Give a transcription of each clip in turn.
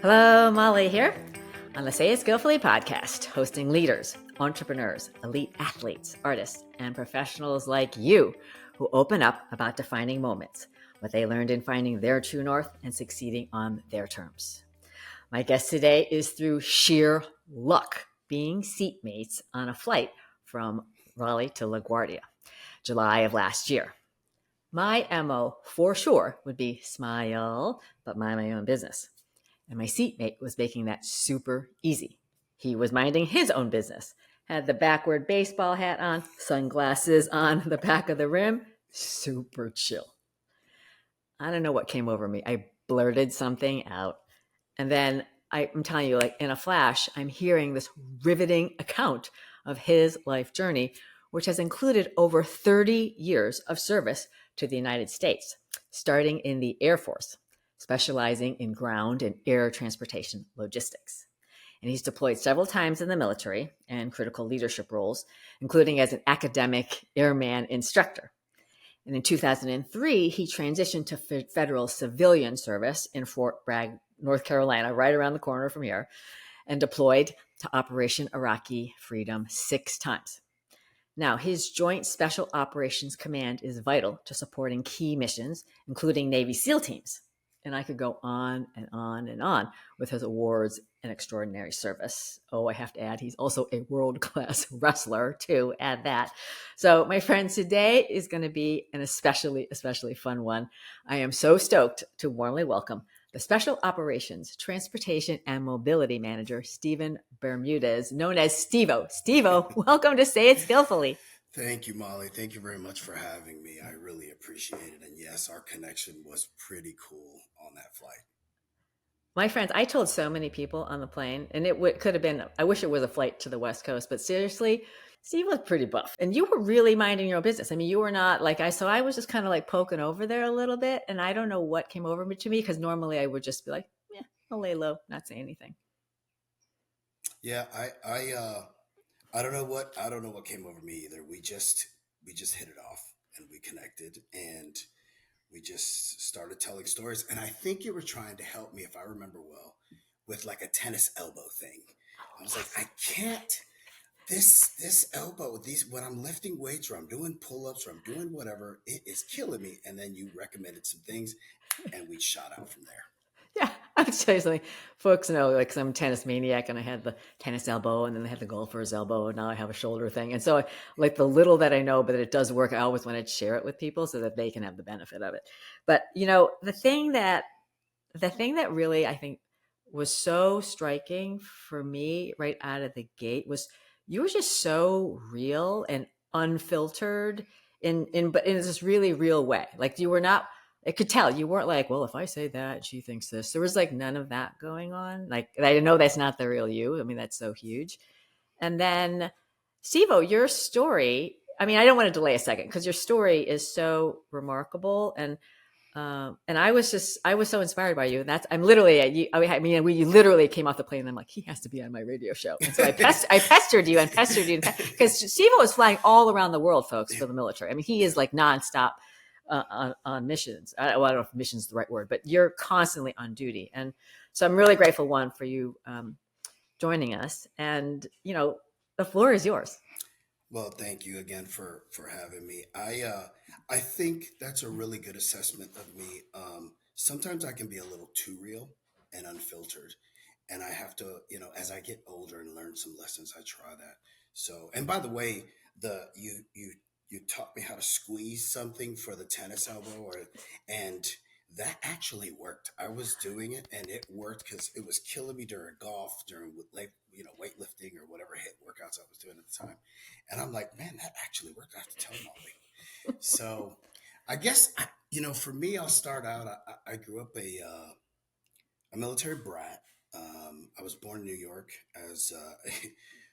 Hello, Molly here on the Say It Skillfully podcast, hosting leaders, entrepreneurs, elite athletes, artists, and professionals like you who open up about defining moments, what they learned in finding their true north and succeeding on their terms. My guest today is through sheer luck being seatmates on a flight from Raleigh to LaGuardia, July of last year. My MO for sure would be smile, but mind my own business. And my seatmate was making that super easy. He was minding his own business, had the backward baseball hat on, sunglasses on the back of the rim, super chill. I don't know what came over me. I blurted something out. And then I'm telling you, like in a flash, I'm hearing this riveting account of his life journey, which has included over 30 years of service to the United States, starting in the Air Force, specializing in ground and air transportation logistics. And he's deployed several times in the military and critical leadership roles, including as an academic airman instructor. And in 2003, he transitioned to federal civilian service in Fort Bragg, North Carolina, right around the corner from here, and deployed to Operation Iraqi Freedom 6 times. Now, his Joint Special Operations Command is vital to supporting key missions, including Navy SEAL teams. And I could go on and on and on with his awards and extraordinary service. Oh, I have to add, he's also a world-class wrestler, too. Add that. So, my friends, today is going to be an especially fun one. I am so stoked to warmly welcome the Special Operations, Transportation, and Mobility Manager, Stevo Bermudez, known as Stevo. Stevo, welcome to Say It Skillfully. Thank you, Molly. Thank you very much for having me. I really appreciate it. And yes, our connection was pretty cool on that flight. My friends, I told so many people on the plane, and it could have been, I wish it was a flight to the West Coast, but seriously, Steve was pretty buff. And you were really minding your own business. I mean, you were not like so I was just kind of like poking over there a little bit, and I don't know what came over to me because normally I would just be like, yeah, I'll lay low, not say anything. Yeah, I don't know what came over me either. We just hit it off and we connected and we just started telling stories. And I think you were trying to help me, if I remember well, with like a tennis elbow thing. I was like, I can't. This elbow, these when I'm lifting weights or I'm doing pull-ups or I'm doing whatever, it is killing me. And then you recommended some things, and we shot out from there. Yeah, I'm seriously, folks know like 'cause I'm a tennis maniac and I had the tennis elbow and then I had the golfer's elbow and now I have a shoulder thing. And so like the little that I know, but it does work, I always want to share it with people so that they can have the benefit of it. But the thing that really I think was so striking for me right out of the gate was you were just so real and unfiltered but in this really real way. Like you were not, I could tell you weren't like, well, if I say that, she thinks this. There was like none of that going on. Like I know that's not the real you. I mean, that's so huge. And then, Stevo, your story, I mean, I don't want to delay a second because your story is so remarkable. And I was so inspired by you. And I'm literally, I mean, we literally came off the plane and I'm like, he has to be on my radio show. And so I pestered you because Stevo was flying all around the world, folks, for the military. I mean, he is like nonstop on missions. Well, I don't know if missions is the right word, but you're constantly on duty. And so I'm really grateful, one, for you joining us. And, the floor is yours. Well, thank you again for having me. I think that's a really good assessment of me. Sometimes I can be a little too real and unfiltered, and I have to, as I get older and learn some lessons, I try that. So, and by the way, the you taught me how to squeeze something for the tennis elbow, and that actually worked. I was doing it, and it worked because it was killing me during golf, during like weightlifting or whatever hit workouts I was doing at the time. And I'm like, man, that actually worked. I have to tell Molly. So I guess, for me, I'll start out. I grew up a military brat. I was born in New York, as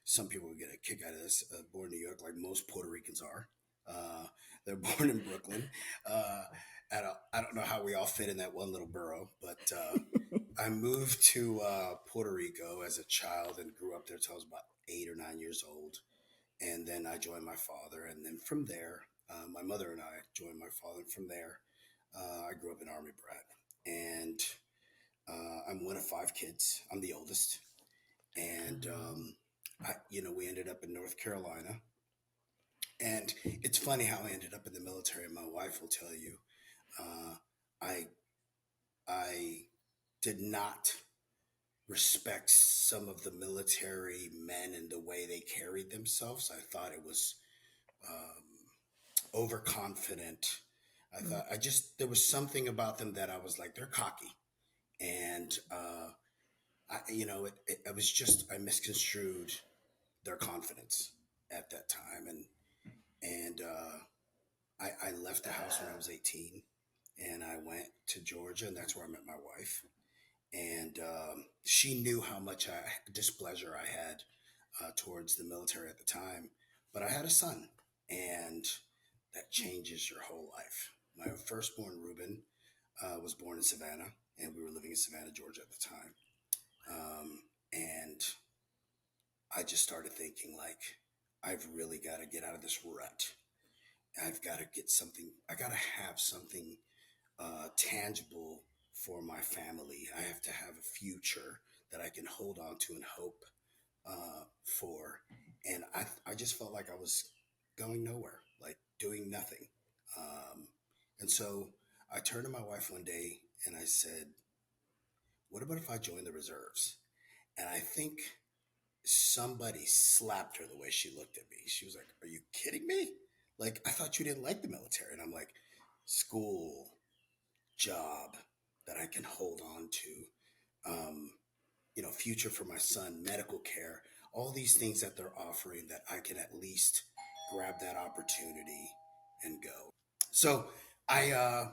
some people would get a kick out of this. Born in New York, like most Puerto Ricans are. They're born in Brooklyn. I don't know how we all fit in that one little borough, but I moved to Puerto Rico as a child and grew up there until I was about 8 or 9 years old. And then I joined my father. And then from there, my mother and I joined my father. And from there, I grew up an Army brat. And I'm one of five kids. I'm the oldest, and we ended up in North Carolina. And it's funny how I ended up in the military. My wife will tell you, uh, I I did not respect some of the military men and the way they carried themselves. I thought it was overconfident. I Mm, thought I just there was something about them that I was like, they're cocky, and I was just I misconstrued their confidence at that time, and I left the house when I was 18, and I went to Georgia, and that's where I met my wife. And she knew how much displeasure I had towards the military at the time, but I had a son, and that changes your whole life. My firstborn, Reuben, was born in Savannah, and we were living in Savannah, Georgia at the time. And I just started thinking, like, I've really got to get out of this rut. I've got to get something, I got to have something tangible for my family. I have to have a future that I can hold on to and hope for. And I just felt like I was going nowhere, like doing nothing. Um, and so I turned to my wife one day and I said, what about if I join the reserves? And I think somebody slapped her the way she looked at me. She was like, are you kidding me? Like, I thought you didn't like the military. And I'm like, school, job that I can hold on to, future for my son, medical care, all these things that they're offering that I can at least grab that opportunity and go. So I uh,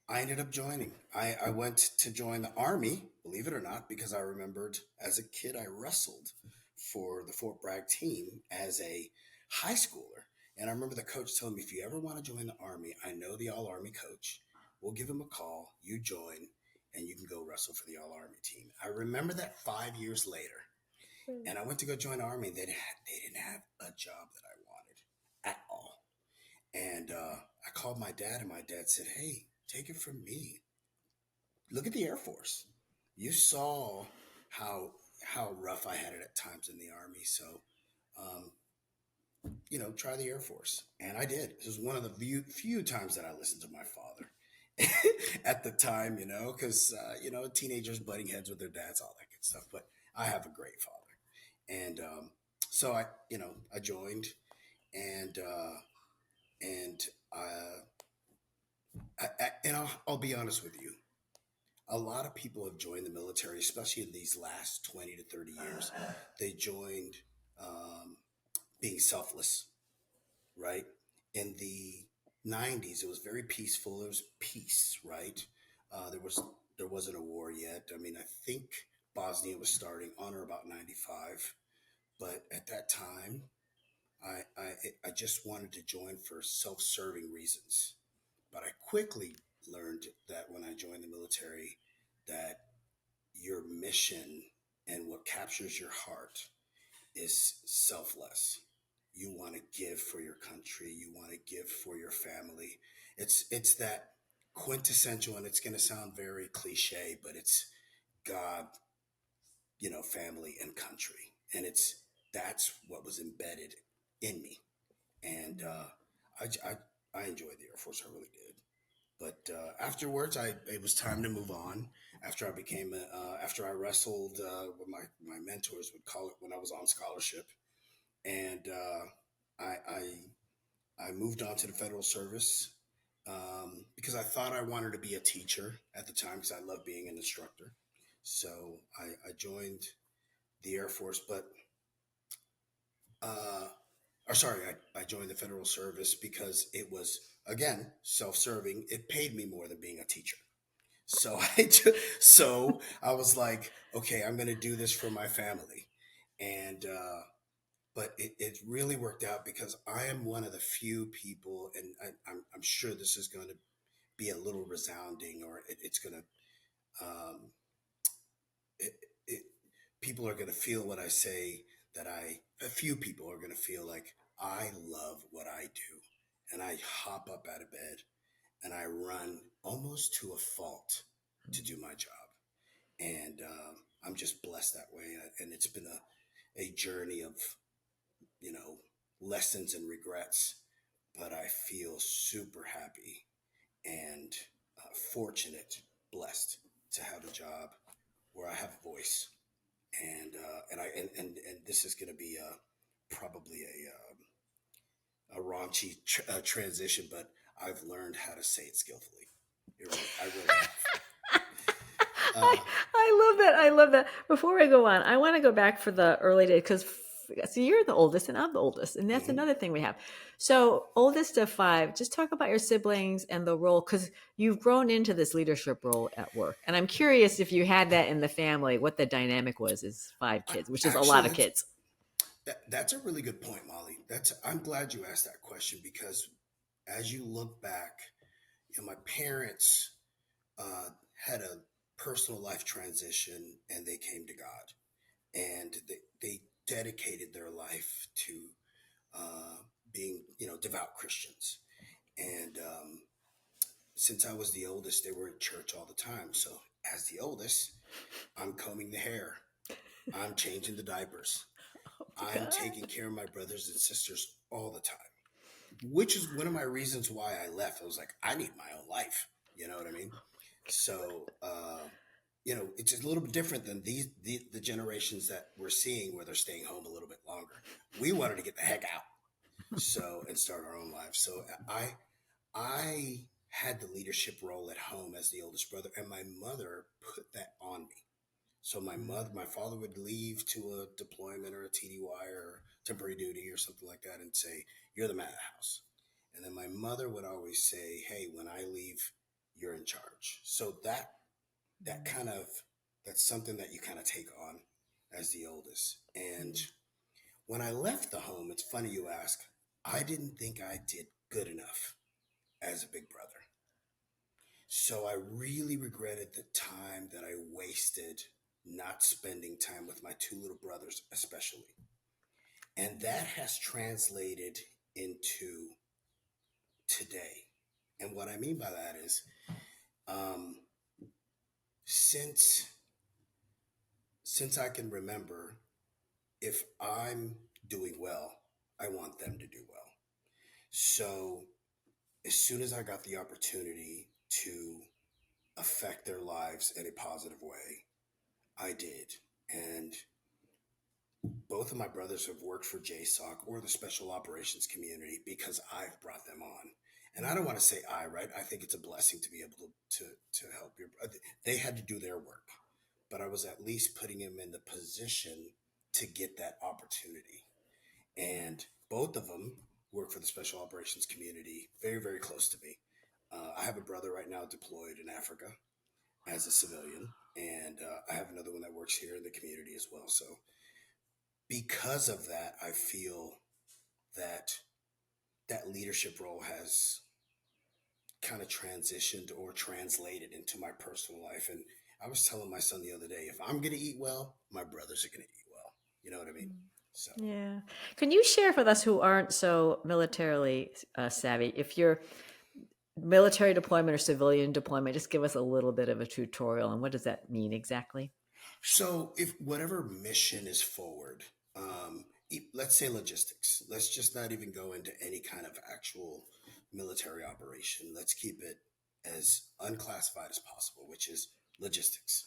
I ended up joining. I went to join the Army, believe it or not, because I remembered as a kid I wrestled for the Fort Bragg team as a high schooler. And I remember the coach telling me, if you ever want to join the Army, I know the All Army coach. We'll give him a call. You join, and you can go wrestle for the All Army team. I remember that 5 years later. mm, And I went to go join the Army. They didn't have a job that I wanted at all. And I called my dad, and my dad said, hey, take it from me, look at the Air Force. You saw how how rough I had it at times in the Army. So, um, try the Air Force, and I did. This was one of the few times that I listened to my father at the time. Because teenagers butting heads with their dads, all that good stuff. But I have a great father, and so I joined, and and uh, I'll be honest with you. A lot of people have joined the military, especially in these last 20 to 30 years. They joined um, being selfless, right? In the 90s, it was very peaceful. It was peace, right? There wasn't a war yet. I mean, I think Bosnia was starting on or about 95. But at that time, I just wanted to join for self-serving reasons. But I quickly learned that when I joined the military, that your mission and what captures your heart is selfless. You want to give for your country, you want to give for your family. It's that quintessential, and it's going to sound very cliche, but it's God, family and country. And that's what was embedded in me. And I enjoyed the Air Force. I really did. But afterwards, it was time to move on. After I wrestled, what my mentors would call it when I was on scholarship, and I moved on to the federal service because I thought I wanted to be a teacher at the time because I love being an instructor. So I joined the Air Force, but uh, or sorry, I joined the federal service because it was again self-serving. It paid me more than being a teacher. So I was like, okay, I'm going to do this for my family, and but it really worked out because I am one of the few people, and I'm sure this is going to be a little resounding, or it's going to it, it, people are going to feel what I say, that a few people are going to feel like I love what I do, and I hop up out of bed and I run almost to a fault to do my job. And I'm just blessed that way. And it's been a journey of, you know, lessons and regrets, but I feel super happy and fortunate, blessed to have a job where I have a voice. And this is going to be probably a raunchy transition, but I've learned how to say it skillfully. I really have. I, I love that. I love that. Before I go on, I want to go back for the early days because so you're the oldest and I'm the oldest, and that's Mhm. another thing we have. So oldest of five, just talk about your siblings and the role because you've grown into this leadership role at work, and I'm curious if you had that in the family, what the dynamic was as five kids, which is a Actually, lot of kids. that's a really good point, Molly. I'm glad you asked that question because as you look back, you know, my parents uh, had a personal life transition and they came to God, and they dedicated their life to uh, being, you know, devout Christians. And since I was the oldest, they were at church all the time. So as the oldest, I'm combing the hair, I'm changing the diapers, Oh my I'm taking god! care of my brothers and sisters all the time, which is one of my reasons why I left. I was like, I need my own life. You know what I mean? So, you know, it's a little bit different than the generations that we're seeing where they're staying home a little bit longer. We wanted to get the heck out, so and start our own lives. So I had the leadership role at home as the oldest brother, and my mother put that on me. So my father would leave to a deployment or a TDY or temporary duty or something like that and say, "You're the man of the house." And then my mother would always say, "Hey, when I leave, you're in charge." So that kind of that's something that you kind of take on as the oldest. And when I left the home, it's funny you ask, I didn't think I did good enough as a big brother. So I really regretted the time that I wasted not spending time with my two little brothers, especially. And that has translated into today. And what I mean by that is, um, since since I can remember, if I'm doing well, I want them to do well. So as soon as I got the opportunity to affect their lives in a positive way, I did. And both of my brothers have worked for JSOC or the special operations community because I've brought them on. And I don't want to say I, right? I think it's a blessing to be able to help your brother. They had to do their work, but I was at least putting them in the position to get that opportunity. And both of them work for the special operations community, very, very close to me. I have a brother right now deployed in Africa as a civilian, and I have another one that works here in the community as well. So because of that, I feel that that leadership role has kind of transitioned or translated into my personal life. And I was telling my son the other day, if I'm going to eat well, my brothers are going to eat well. You know what I mean? So, Yeah. Can you share with us who aren't so militarily savvy if you're military deployment or civilian deployment? Just give us a little bit of a tutorial on what does that mean exactly? so if whatever mission is forward, let's say logistics, let's just not even go into any kind of actual military operation. Let's keep it as unclassified as possible, which is logistics.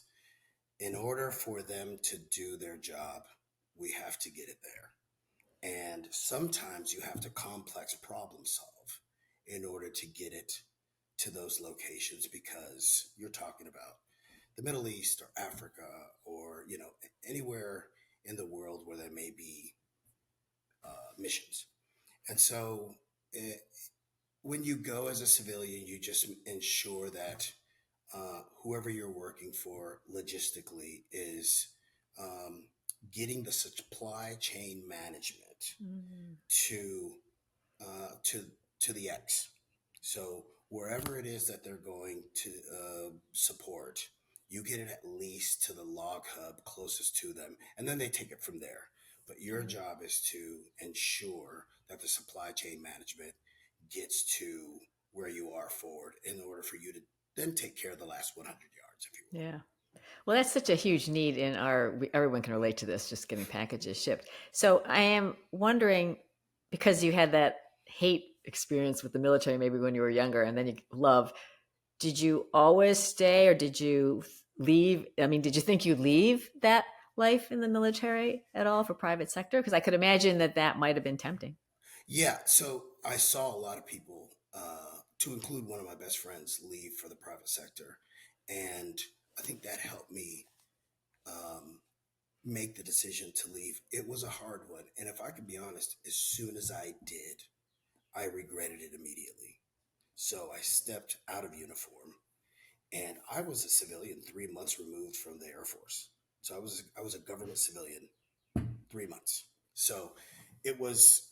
In order for them to do their job, we have to get it there. And sometimes you have to complex problem solve in order to get it to those locations because you're talking about the Middle East or Africa or, you know, anywhere in the world where there may be missions. And so eh, when you go as a civilian, you just ensure that whoever you're working for logistically is um, getting the supply chain management Mm. to uh, to to the X. So wherever it is that they're going to support, you get it at least to the log hub closest to them, and then they take it from there. But your job is to ensure that the supply chain management gets to where you are forward in order for you to then take care of the last 100 yards, if you will. Yeah. Well, that's such a huge need in everyone can relate to this, just getting packages shipped. So I am wondering, because you had that hate experience with the military, maybe when you were younger, and then you love, did you always stay or did you leave? I mean, did you think you'd leave that life in the military at all for private sector? Because I could imagine that that might have been tempting. Yeah, so I saw a lot of people, to include one of my best friends, leave for the private sector, and I think that helped me um, make the decision to leave. It was a hard one, and if I could be honest, as soon as I did, I regretted it immediately. So I stepped out of uniform, and I was a civilian 3 months removed from the Air Force. So I was a government civilian 3 months. So it was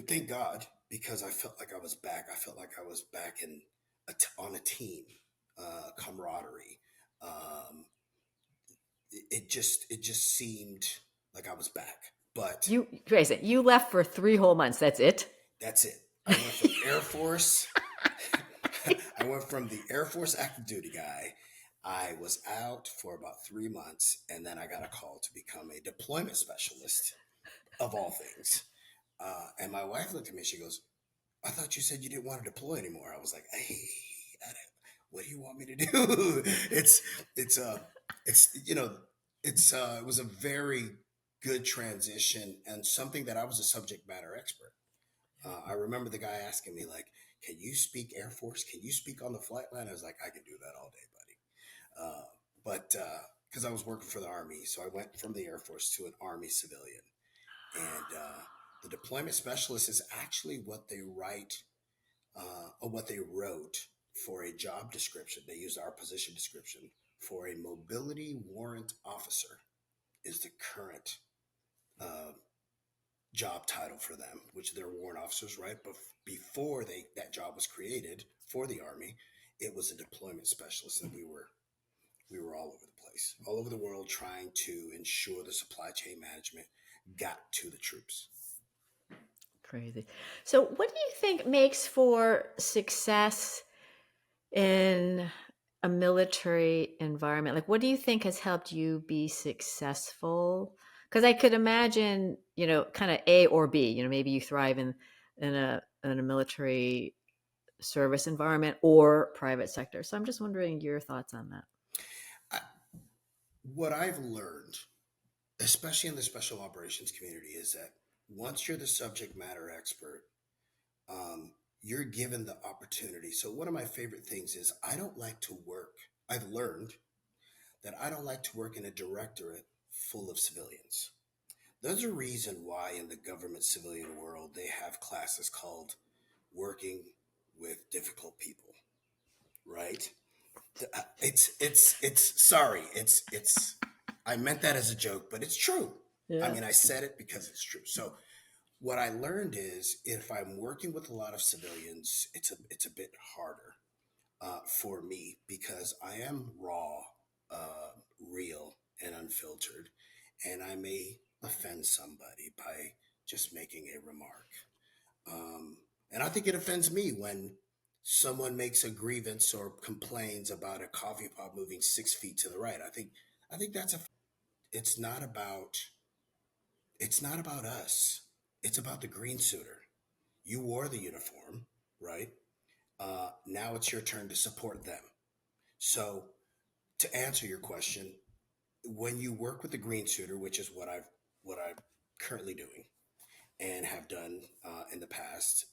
thank God, because I felt like I was back. I felt like I was back on a team, camaraderie. Um, it just seemed like I was back. But You, Grayson, you left for 3 whole months. That's it. that's it. I went from Air Force. I went from the Air Force active duty guy. I was out for about 3 months, and then I got a call to become a deployment specialist of all things. And my wife looked at me. She goes, "I thought you said you didn't want to deploy anymore." I was like, "Hey, what do you want me to do?" It's it's it was a very good transition and something that I was a subject matter expert. I remember the guy asking me like, "Can you speak Air Force? Can you speak on the flight line?" I was like, "I can do that all day, buddy." But because I was working for the Army, so I went from the Air Force to an Army civilian, and the deployment specialist is actually what they write or what they wrote for a job description. They used our position description for a mobility warrant officer is the current uh, job title for them, which they're warrant officers, right? But before that job was created for the Army, it was a deployment specialist, and we were all over the place, all over the world, trying to ensure the supply chain management got to the troops. Crazy. So, what do you think makes for success in a military environment? Like, what do you think has helped you be successful? Because I could imagine, kind of A or B. Maybe you thrive in a military service environment or private sector. So, I'm just wondering your thoughts on that. I, what I've learned, especially in the special operations community, is that once you're the subject matter expert, um, you're given the opportunity. So, one of my favorite things is I don't like to work. I've learned that I don't like to work in a directorate full of civilians. There's a reason why in the government civilian world they have classes called working with difficult people, right? It's sorry, it's I meant that as a joke, but it's true. I Yeah. mean, I said it because it's true. So what I learned is if I'm working with a lot of civilians, it's a bit harder for me because I am raw, real, and unfiltered, and I may offend somebody by just making a remark. Um, and I think it offends me when someone makes a grievance or complains about a coffee pot moving 6 feet to the right. I think that's a. It's not about. It's not about us. It's about the green suitor. You wore the uniform, right? Now it's your turn to support them. So to answer your question, when you work with the green suitor, which is what I'm currently doing and have done in the past,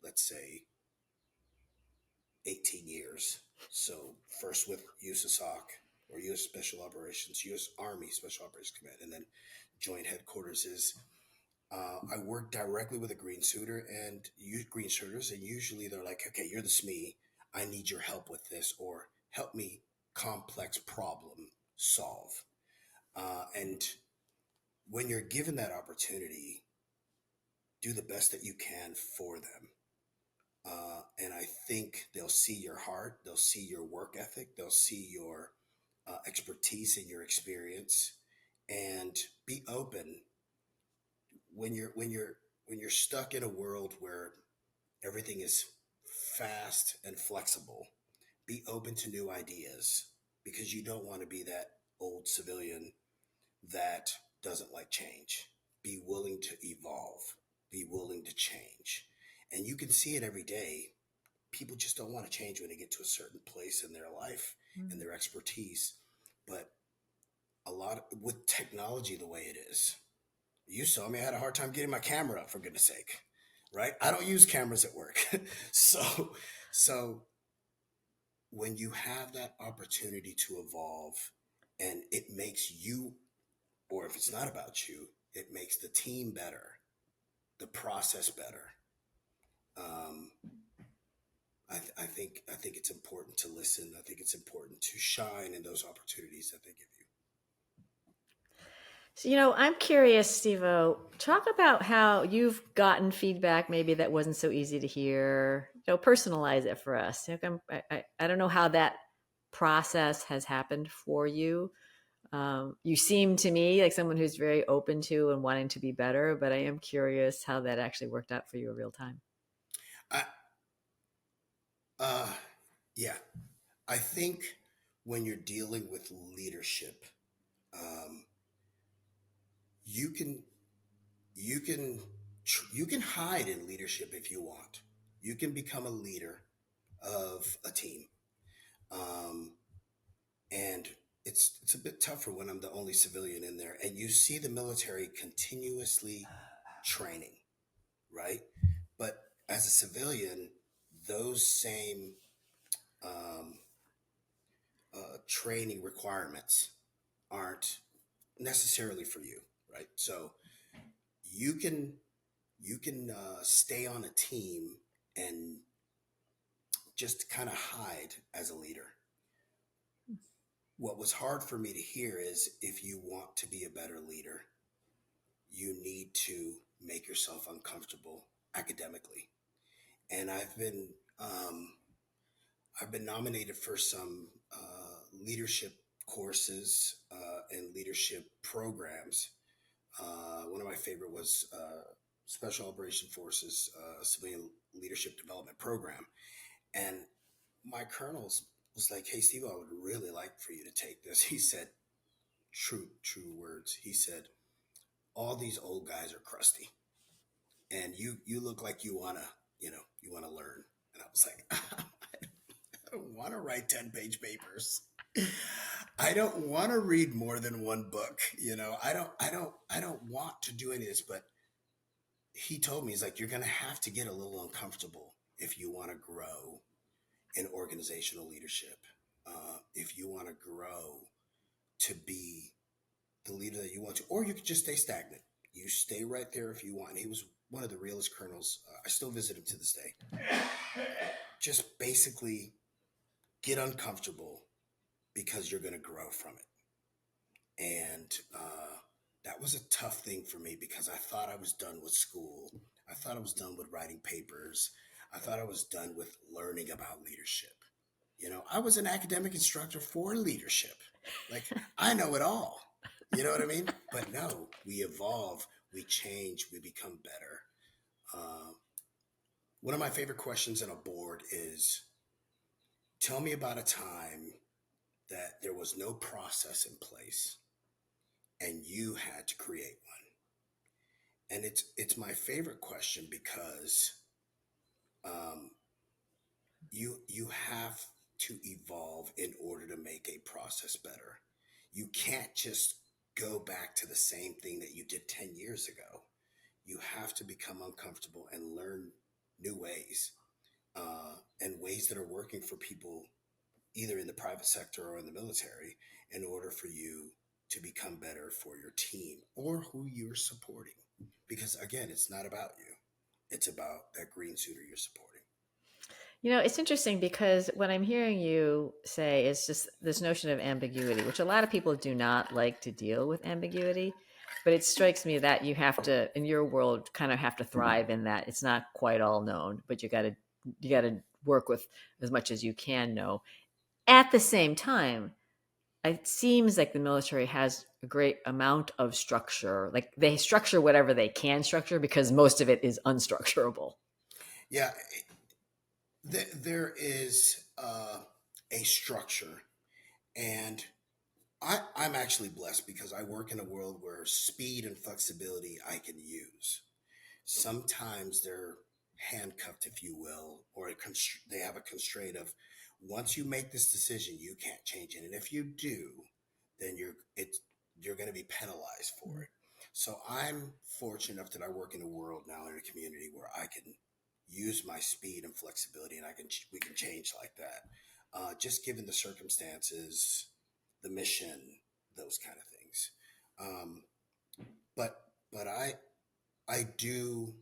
let's say 18 years. So first with USASOC or U.S. Special Operations, U.S. Army Special Operations Command, and then Joint Headquarters is I work directly with a green suitor and green suitors, and usually they're like, "Okay, you're the SME. I need your help with this, or help me complex problem solve." And when you're given that opportunity, do the best that you can for them. And I think they'll see your heart, they'll see your work ethic, they'll see your expertise and your experience, and be open when you're stuck in a world where everything is fast and flexible. be open to new ideas, because you don't want to be that old civilian that doesn't like change. Be willing to evolve, be willing to change. And you can see it every day. People just don't want to change when they get to a certain place in their life and their expertise. But a lot with technology the way it is, you saw me, I had a hard time getting my camera up, for goodness sake, right? I don't use cameras at work. So when you have that opportunity to evolve, and it makes you, or if it's not about you, it makes the team better, the process better. Um, I think it's important to listen. I think it's important to shine in those opportunities that they give you. So, I'm curious, Stevo, talk about how you've gotten feedback maybe that wasn't so easy to hear. Personalize it for us. I don't know how that process has happened for you. You seem to me like someone who's very open to and wanting to be better, but I am curious how that actually worked out for you in real time. I, uh, yeah, I think when you're dealing with leadership, um, you can you can you can hide in leadership if you want. You can become a leader of a team, um, and it's a bit tougher when I'm the only civilian in there, and you see the military continuously training, right? But as a civilian, those same um, training requirements aren't necessarily for you, right? So you can stay on a team and just kind of hide as a leader. What was hard for me to hear is, if you want to be a better leader, you need to make yourself uncomfortable academically. And um, I've been nominated for some leadership courses and leadership programs. One of my favorite was Special Operation Forces Civilian Leadership Development Program. And my colonels was like, "Hey, Steve, I would really like for you to take this." He said, true words. He said, "All these old guys are crusty, and you look like you wanna learn." And I was like, I don't want to write 10-page papers. I don't want to read more than one book. I don't want to do any of this. But he told me, he's like, "You're going to have to get a little uncomfortable if you want to grow in organizational leadership. If you want to grow to be the leader that you want to, or you could just stay stagnant. You stay right there if you want." And he was one of the realest colonels. I still visit him to this day. Just basically get uncomfortable, because you're going to grow from it. And that was a tough thing for me, because I thought I was done with school. I thought I was done with writing papers. I thought I was done with learning about leadership. I was an academic instructor for leadership. Like, I know it all. You know what I mean? But no, we evolve, we change, we become better. Uh, One of my favorite questions on a board is, tell me about a time that there was no process in place and you had to create one. And it's my favorite question, because um, you have to evolve in order to make a process better. You can't just go back to the same thing that you did 10 years ago. You have to become uncomfortable and learn new ways, and ways that are working for people, either in the private sector or in the military, in order for you to become better for your team or who you're supporting. Because again, it's not about you, it's about that green suitor you're supporting. It's interesting because what I'm hearing you say is just this notion of ambiguity, which a lot of people do not like to deal with ambiguity. But it strikes me that you have to, in your world, kind of have to thrive in that. It's not quite all known, but you got to work with as much as you can know. At the same time, it seems like the military has a great amount of structure. Like they structure whatever they can structure because most of it is unstructurable. Yeah, there is a structure. And I'm actually blessed because I work in a world where speed and flexibility I can use. Sometimes they're handcuffed, if you will, or they have a constraint of once you make this decision, you can't change it, and if you do, then you're going to be penalized for it. So I'm fortunate enough that I work in a world now in a community where I can use my speed and flexibility, and we can change like that. Just given the circumstances, the mission, those kind of things. Um, but but I do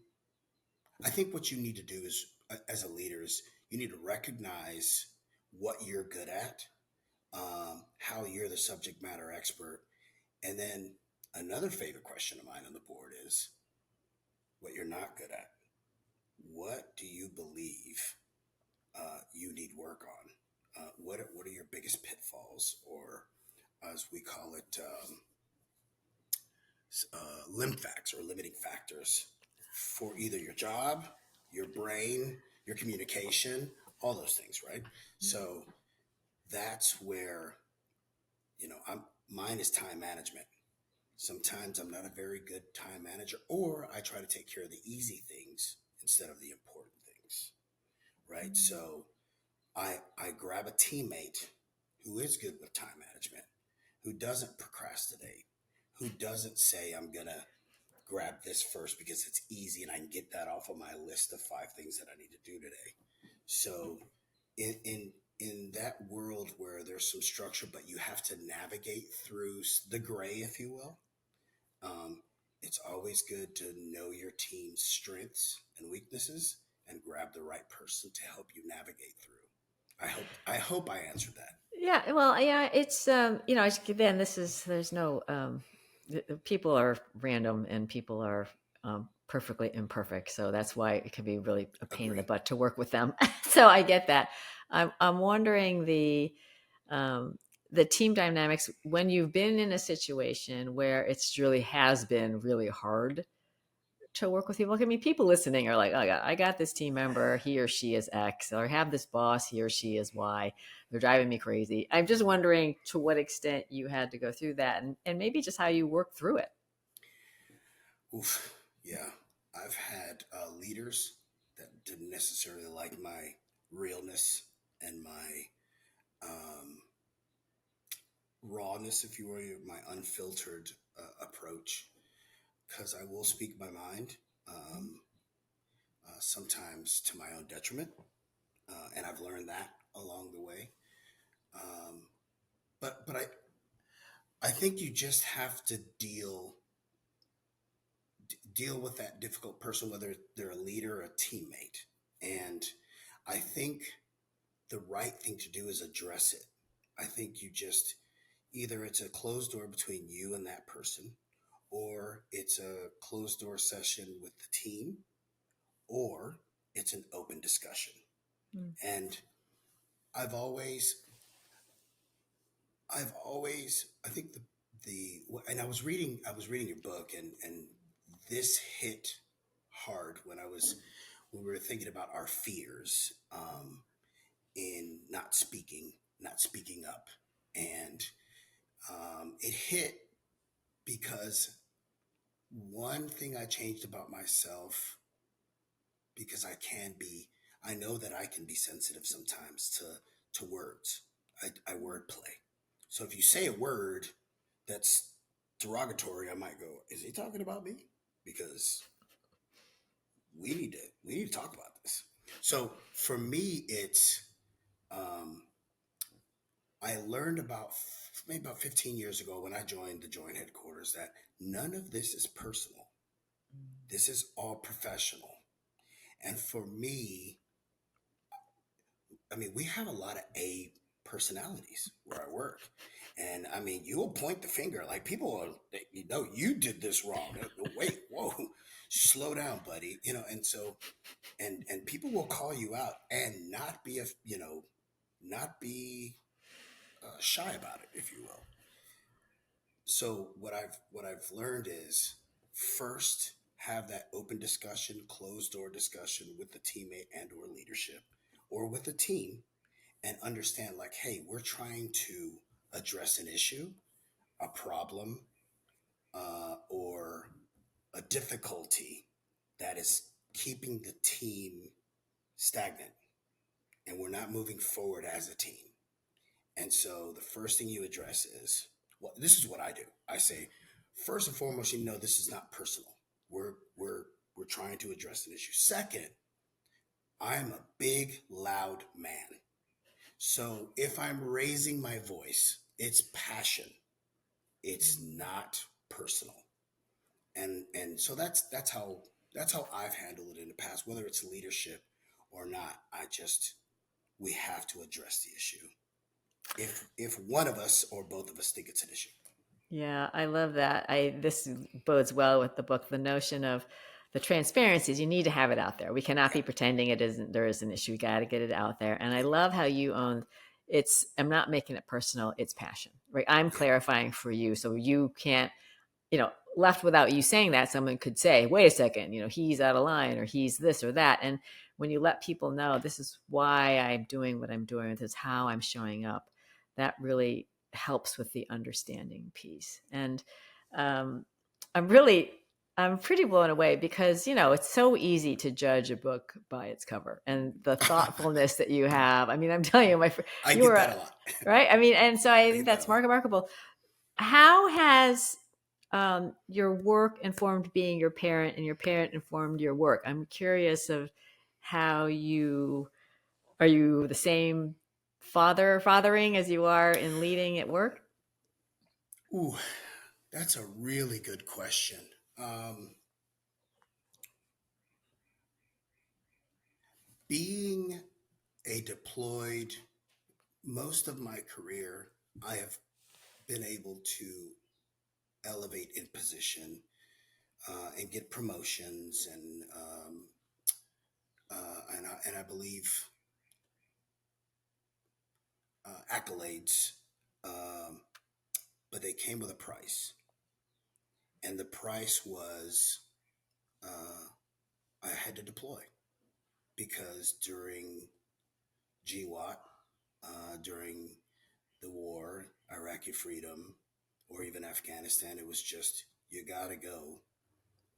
I think what you need to do is, as a leader, is you need to recognize what you're good at, how you're the subject matter expert, and then another favorite question of mine on the board is what you're not good at. What do you believe you need work on? What are your biggest pitfalls, or as we call it, limb facts or limiting factors for either your job, your brain, your communication, all those things, right? So that's where, mine is time management. Sometimes I'm not a very good time manager, or I try to take care of the easy things instead of the important things, right? So I grab a teammate who is good with time management, who doesn't procrastinate, who doesn't say I'm gonna grab this first because it's easy and I can get that off of my list of 5 things that I need to do today. So in that world where there's some structure, but you have to navigate through the gray, if you will, it's always good to know your team's strengths and weaknesses and grab the right person to help you navigate through. I hope I answered that. Yeah, well, yeah, it's again, there's no people are random and people are perfectly imperfect, so that's why it can be really a pain in the Agree. butt to work with them. So I get that. I'm wondering the team dynamics when you've been in a situation where it's really has been really hard to work with people. Like, I mean, people listening are like, oh, I got this team member, he or she is X, or I have this boss, he or she is Y. They're driving me crazy. I'm just wondering to what extent you had to go through that and maybe just how you work through it. Oof. Yeah. I've had leaders that didn't necessarily like my realness and my um, rawness, if you will, my unfiltered approach, because I will speak my mind, sometimes to my own detriment. And I've learned that along the way. Um, but I think you just have to deal with that difficult person, whether they're a leader or a teammate. And I think the right thing to do is address it. I think you just either it's a closed door between you and that person, or it's a closed door session with the team, or it's an open discussion. Mm. And I've always, I think and I was reading your book, and this hit hard when we were thinking about our fears, in not speaking up. And it hit because one thing I changed about myself, because I know that I can be sensitive sometimes to words. I word play. So if you say a word that's derogatory, I might go, is he talking about me? Because we need to talk about this. So for me, it's um, I learned maybe about 15 years ago when I joined the joint headquarters that none of this is personal. This is all professional. And for me, I mean, we have a lot of A personalities where I work. And I mean, you'll point the finger like people are, you did this wrong. Wait, whoa, slow down, buddy. And so, and people will call you out and not be shy about it, if you will. So what I've learned is first have that open discussion, closed door discussion with the teammate and or leadership or with the team, and understand like, hey, we're trying to address an issue, a problem, or a difficulty that is keeping the team stagnant, and we're not moving forward as a team. And so the first thing you address is, well, this is what I do. I say, first and foremost, this is not personal. We're trying to address an issue. Second, I'm a big, loud man. So if I'm raising my voice, it's passion. It's not personal. And so that's how I've handled it in the past, whether it's leadership or not. We have to address the issue. If one of us or both of us think it's an issue. Yeah, I love that. This bodes well with the book, the notion of the transparencies. You need to have it out there. We cannot be pretending there is an issue. We got to get it out there. And I love how you own I'm not making it personal, it's passion. Right? I'm clarifying for you so you can't, left without you saying that, someone could say, wait a second, he's out of line or he's this or that. And when you let people know this is why I'm doing what I'm doing, this is how I'm showing up, that really helps with the understanding piece. And um, I'm pretty blown away because, it's so easy to judge a book by its cover and the thoughtfulness that you have. I mean, I'm telling you, I you get were that a lot. right. I mean, and so I think Get that that's a lot. remarkable. How has your work informed being your parent and your parent informed your work? I'm curious of how are you the same fathering as you are in leading at work? Ooh, that's a really good question. Being a deployed, most of my career, I have been able to elevate in position and get promotions and I believe accolades, um, but they came with a price, and the price was uh, I had to deploy because during GWAT, during the war, Iraqi freedom, or even Afghanistan, it was just you got to go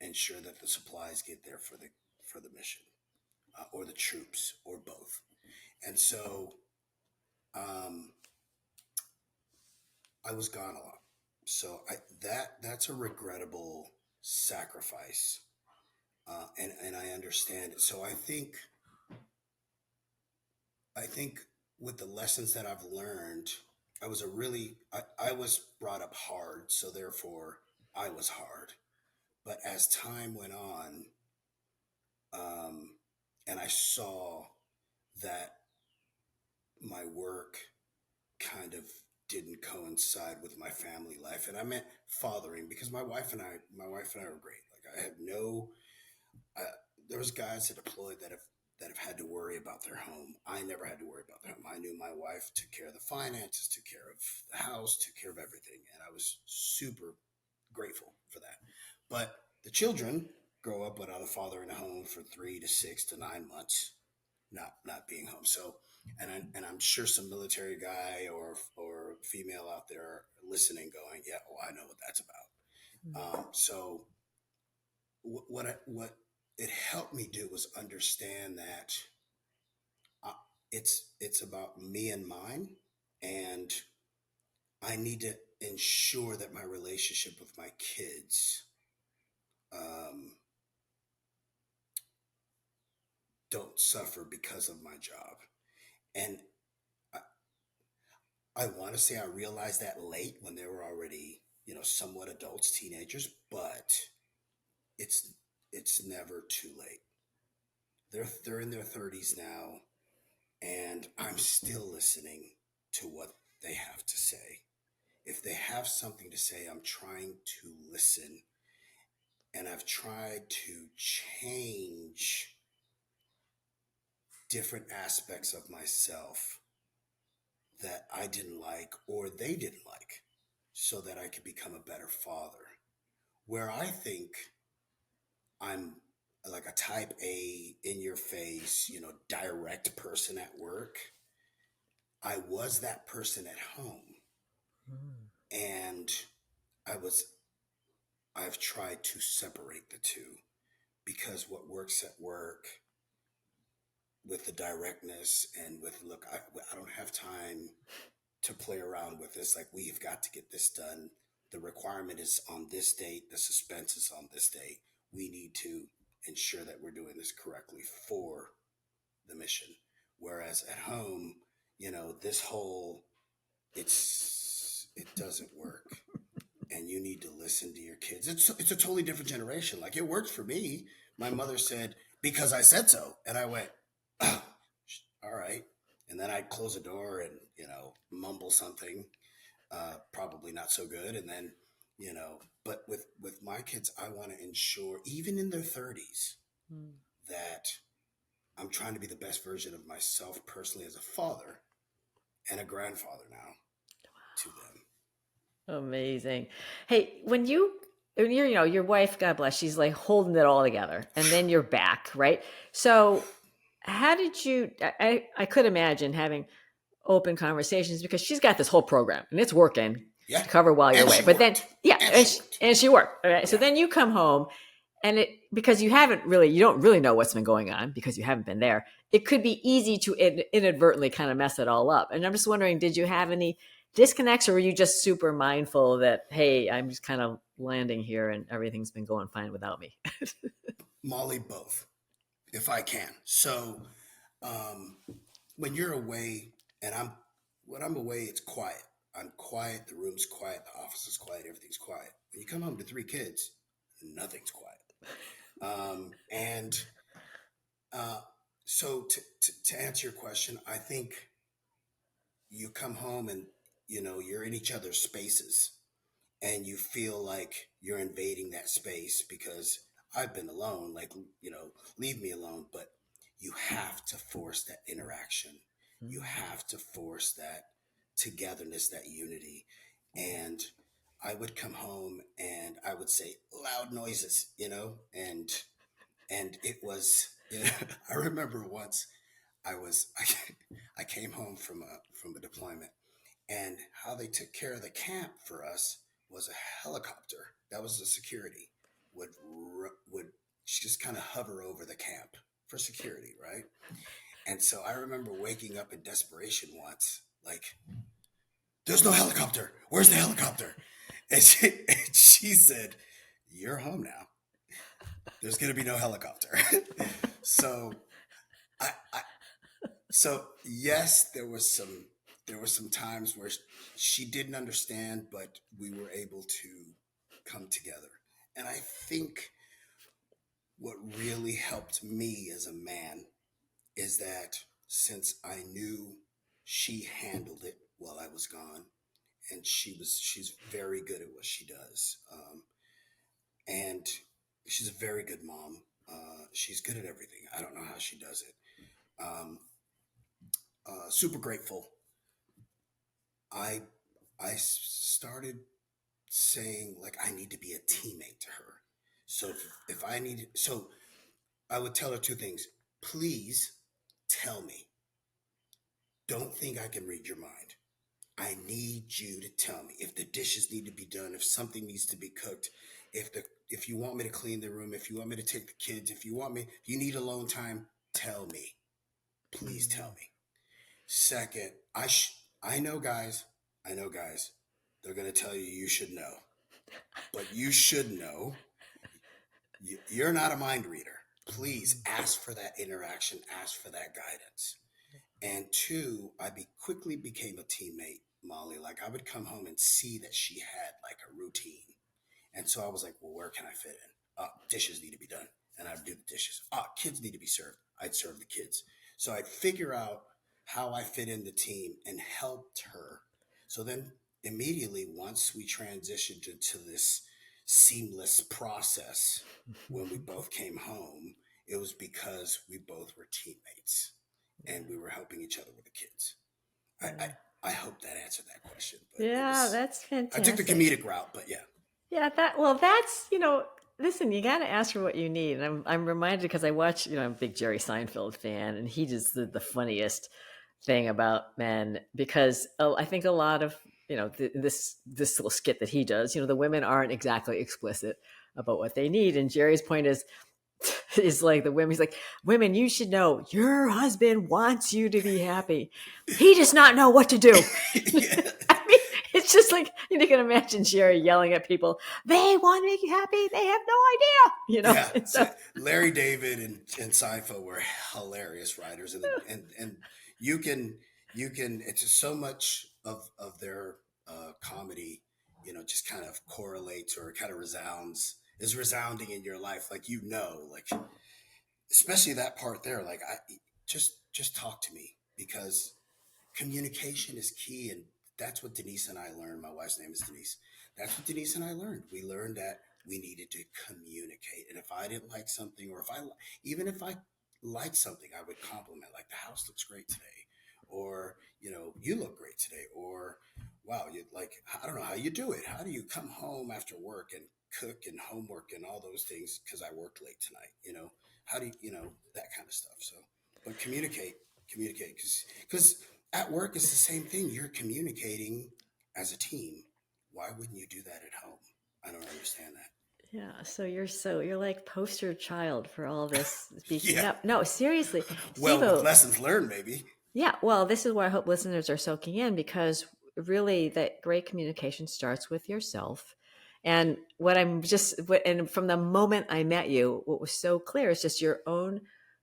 ensure that the supplies get there for the mission or the troops or both. And so um, I was gone a lot. So that's a regrettable sacrifice, and I understand it. So I think with the lessons that I've learned, I was brought up hard, so therefore I was hard. But as time went on, um, and I saw that my work kind of didn't coincide with my family life, and I meant fathering because my wife and I were great. Like I had no, I, there was guys that deployed that have had to worry about their home. I never had to worry about their home. I knew my wife took care of the finances, took care of the house, took care of everything, and I was super grateful for that. But the children grow up without a father in the home for 3 to 6 to 9 months, not being home. So, and I'm sure some military guy or female out there listening, going, yeah, oh, I know what that's about. So, what it helped me do was understand that uh, it's about me and mine, and I need to ensure that my relationship with my kids um, don't suffer because of my job. And I, I want to say I realized that late when they were already, somewhat adults, teenagers, but it's it's never too late. They're in their 30s now, and I'm still listening to what they have to say. If they have something to say, I'm trying to listen, and I've tried to change different aspects of myself that I didn't like or they didn't like so that I could become a better father. Where I think I'm like a type A, in your face, direct person at work, I was that person at home, and I was I've tried to separate the two, because what works at work with the directness and with, look, I don't have time to play around with this. Like, we've got to get this done. The requirement is on this date. The suspense is on this date. We need to ensure that we're doing this correctly for the mission. Whereas at home, this whole, it doesn't work. And you need to listen to your kids. It's a totally different generation. Like, it worked for me. My mother said, because I said so. And I went, oh, all right. And then I'd close the door and, mumble something, probably not so good. And then, but with my kids, I want to ensure, even in their 30s, that I'm trying to be the best version of myself personally as a father and a grandfather now to them. Amazing. Hey, when you're, your wife, God bless, she's like holding it all together, and then you're back, right? So how did you, I could imagine having open conversations, because she's got this whole program and it's working to cover while you're away. But then, and she worked. All right. Yeah. So then you come home, and because you don't really know what's been going on because you haven't been there. It could be easy to inadvertently kind of mess it all up. And I'm just wondering, did you have any disconnects, or were you just super mindful that, hey, I'm just kind of landing here and everything's been going fine without me? Molly, both, if I can. So when you're away, and when I'm away, it's quiet. I'm quiet. The room's quiet. The office is quiet. Everything's quiet. When you come home to 3 kids, nothing's quiet. So to answer your question, I think you come home and, you're in each other's spaces, and you feel like you're invading that space because I've been alone, like, leave me alone. But you have to force that interaction. You have to force that togetherness, that unity. And I would come home and I would say loud noises, and it was, I remember once I came home from a deployment, and how they took care of the camp for us was a helicopter. That was the security would just kind of hover over the camp for security, right? And so I remember waking up in desperation once, like, there's no helicopter. Where's the helicopter? And she said, you're home now. There's going to be no helicopter. So so yes, there were some times where she didn't understand, but we were able to come together. And I think what really helped me as a man is that, since I knew she handled it while I was gone, and she's very good at what she does, and she's a very good mom. She's good at everything. I don't know how she does it. Super grateful. I started saying, like, I need to be a teammate to her. So if I needed, so I would tell her 2 things. Please tell me. Don't think I can read your mind. I need you to tell me if the dishes need to be done, if something needs to be cooked, if you want me to clean the room, if you want me to take the kids, if you need alone time, tell me. Please tell me. Second, I know guys. They're going to tell you should know. But you should know you're not a mind reader. Please ask for that interaction, ask for that guidance. And 2, I quickly became a teammate, Molly. Like, I would come home and see that she had like a routine. And so I was like, well, where can I fit in? Dishes need to be done. And I'd do the dishes. Kids need to be served. I'd serve the kids. So I'd figure out how I fit in the team and helped her. So then immediately, once we transitioned into this seamless process, when we both came home, it was because we both were teammates and we were helping each other with the kids. I hope that answered that question. But yeah, that's fantastic. I took the comedic route, but yeah. Yeah, that's, listen, you got to ask for what you need. And I'm reminded, because I watch, I'm a big Jerry Seinfeld fan, and he just the funniest thing about men, because I think a lot of, this little skit that he does, the women aren't exactly explicit about what they need. And Jerry's point is like the women. He's like, women, you should know your husband wants you to be happy. He does not know what to do. Yeah. I mean, it's just like you can imagine Jerry yelling at people. They want to make you happy. They have no idea, Yeah, And so so, Larry David and Seinfeld were hilarious writers, and you can it's just so much of their comedy, just kind of correlates or kind of is resounding in your life, like like especially that part there, like I just talk to me because communication is key, and that's what Denise and I learned. My wife's name is Denise. That's what Denise and I learned. We learned that we needed to communicate, and if I didn't like something, or even if I liked something, I would compliment, like, the house looks great today, or you look great today, or wow, you, like, I don't know how you do it. How do you come home after work and cook and homework and all those things because I worked late tonight? How do that kind of stuff. So, but communicate, because at work, it's the same thing. You're communicating as a team. Why wouldn't you do that at home? I don't understand that. yeah. So you're like poster child for all this speaking Yeah. up. No, seriously, Well, with Stevo. lessons learned, maybe. Yeah, well, this is why I hope listeners are soaking in, because really that great communication starts with yourself. And and from the moment I met you, what was so clear is just your own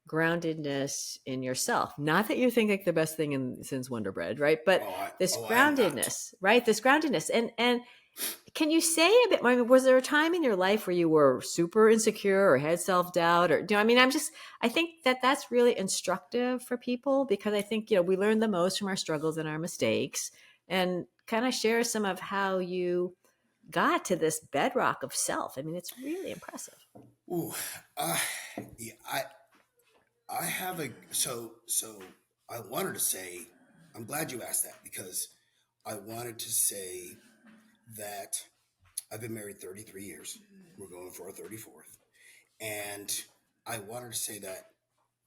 groundedness in yourself. Not that you think like the best thing since Wonder Bread, right? But this I am not. groundedness, right? This groundedness. And can you say a bit more? I mean, was there a time in your life where you were super insecure or had self doubt, or I mean, I think that that's really instructive for people, because I think we learn the most from our struggles and our mistakes, and kind of share some of how you got to this bedrock of self. I mean, it's really impressive. Ooh, uh, yeah, I have so I wanted to say, I'm glad you asked that, because I wanted to say that I've been married 33 years. We're going for our 34th. And I wanted to say that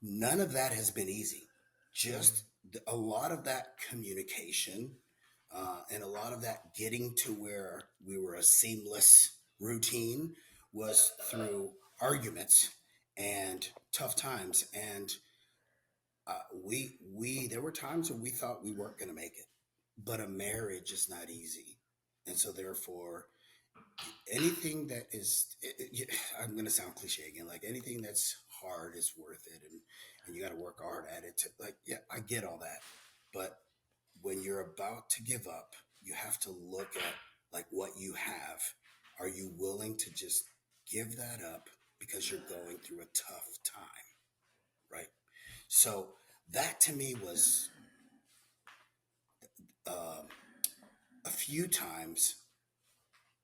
none of that has been easy. Just a lot of that communication, and a lot of that getting to where we were a seamless routine was through arguments and tough times. And there were times when we thought we weren't going to make it, but a marriage is not easy. And so therefore, anything that I'm going to sound cliche again, like anything that's hard is worth it, and you got to work hard at it to, like, yeah, I get all that, but when you're about to give up, you have to look at, like, what you have. Are you willing to just give that up because you're going through a tough time, right? So that to me was, um, a few times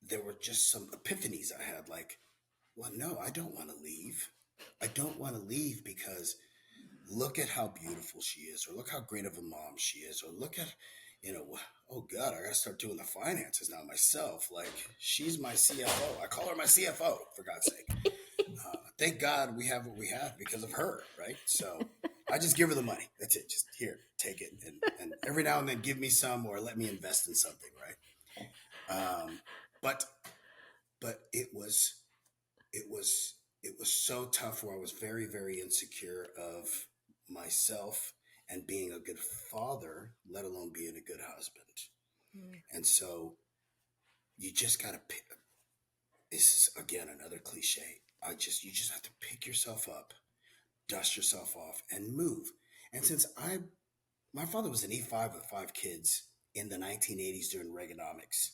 there were just some epiphanies I had, like, well, no, I don't want to leave. I don't want to leave because look at how beautiful she is, or look how great of a mom she is, or look at, oh God, I got to start doing the finances now myself. Like, she's my CFO. I call her my CFO, for God's sake. Thank God we have what we have because of her, right? So I just give her the money. That's it. Just here, take it, and every now and then give me some, or let me invest in something, right? But it was it was so tough, where I was very, very insecure of myself and being a good father, let alone being a good husband. Mm. And so you just got to pick. This is again another cliche. You just have to pick yourself up, dust yourself off, and move. And since my father was an E5 with 5 kids in the 1980s during Reaganomics,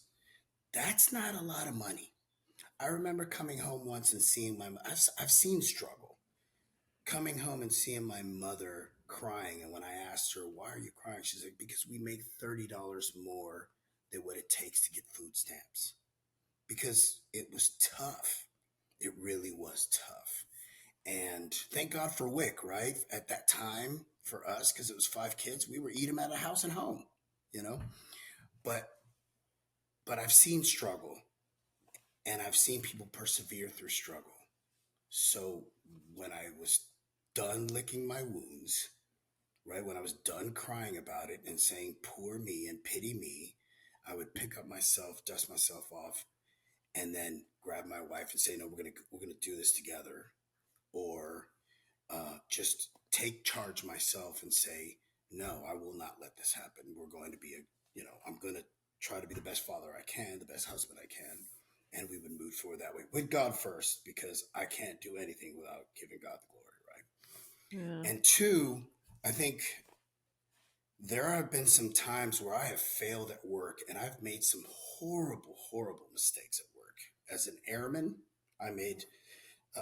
that's not a lot of money. I remember coming home once and seeing I've seen struggle. Coming home and seeing my mother crying, and when I asked her, why are you crying? She's like, because we make $30 more than what it takes to get food stamps. Because it was tough. It really was tough. And thank God for WIC, right? At that time, for us, because it was 5 kids, we were eating at a house and home, you know? But I've seen struggle, and I've seen people persevere through struggle. So when I was done licking my wounds, right? When I was done crying about it and saying, poor me and pity me, I would pick up myself, dust myself off, and then grab my wife and say, no, we're gonna do this together. Or just take charge myself and say, no, I will not let this happen. We're going to be I'm going to try to be the best father I can, the best husband I can. And we would move forward that way with God first, because I can't do anything without giving God the glory, Yeah. right? And two, I think there have been some times where I have failed at work and I've made some horrible, horrible mistakes at work. As an airman, I made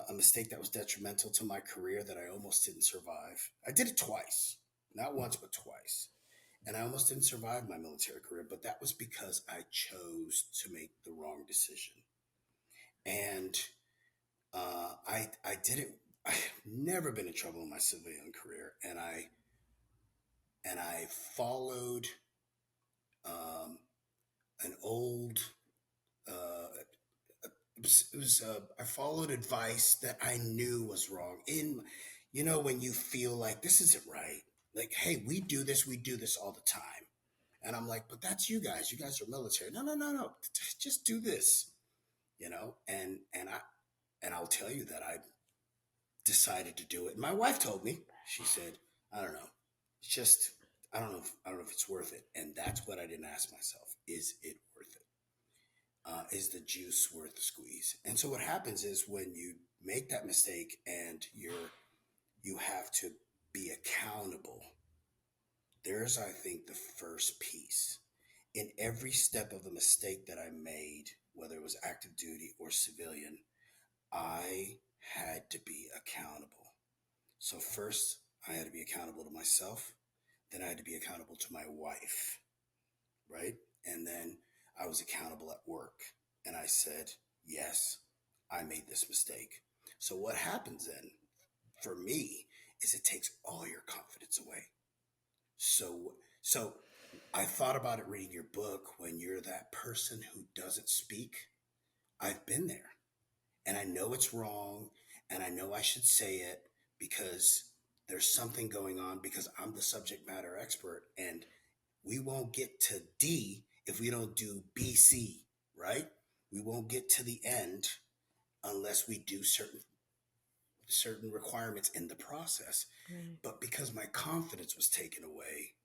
a mistake that was detrimental to my career that I almost didn't survive. I did it twice, not once, but twice. And I almost didn't survive my military career, but that was because I chose to make the wrong decision. And I didn't. I've never been in trouble in my civilian career, and I followed um, an old. I followed advice that I knew was wrong. When you feel like this isn't right, like, hey, we do this all the time. And I'm like, but that's you guys. You guys are military. No, no, no, no. Just do this, and I'll tell you that I decided to do it. My wife told me, she said, I don't know. It's just, I don't know if it's worth it. And that's what I didn't ask myself. Is it worth it? Is the juice worth the squeeze? And so what happens is when you make that mistake and you have to be accountable, there's, I think, the first piece. In every step of the mistake that I made, whether it was active duty or civilian, I had to be accountable. So first, I had to be accountable to myself. Then I had to be accountable to my wife, right? And then I was accountable at work. And I said, yes, I made this mistake. So what happens then for me is it takes all your confidence away. So I thought about it reading your book. When you're that person who doesn't speak, I've been there, and I know it's wrong, and I know I should say it because there's something going on, because I'm the subject matter expert, and we won't get to D if we don't do BC, right? We won't get to the end unless we do certain requirements in the process. Right. But because my confidence was taken away,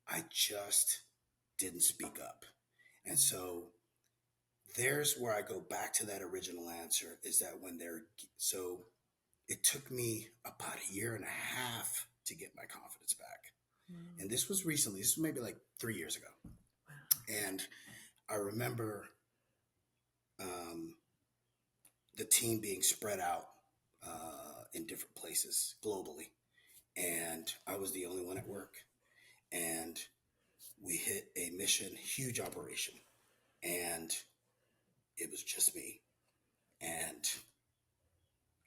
I just didn't speak up. And so there's where I go back to that original answer, is that so it took me about a year and a half to get my confidence back. Mm. And this was recently, this was maybe like 3 years ago. Wow. And I remember um, the team being spread out in different places globally. And I was the only one at work. And we hit a mission, huge operation. And it was just me. And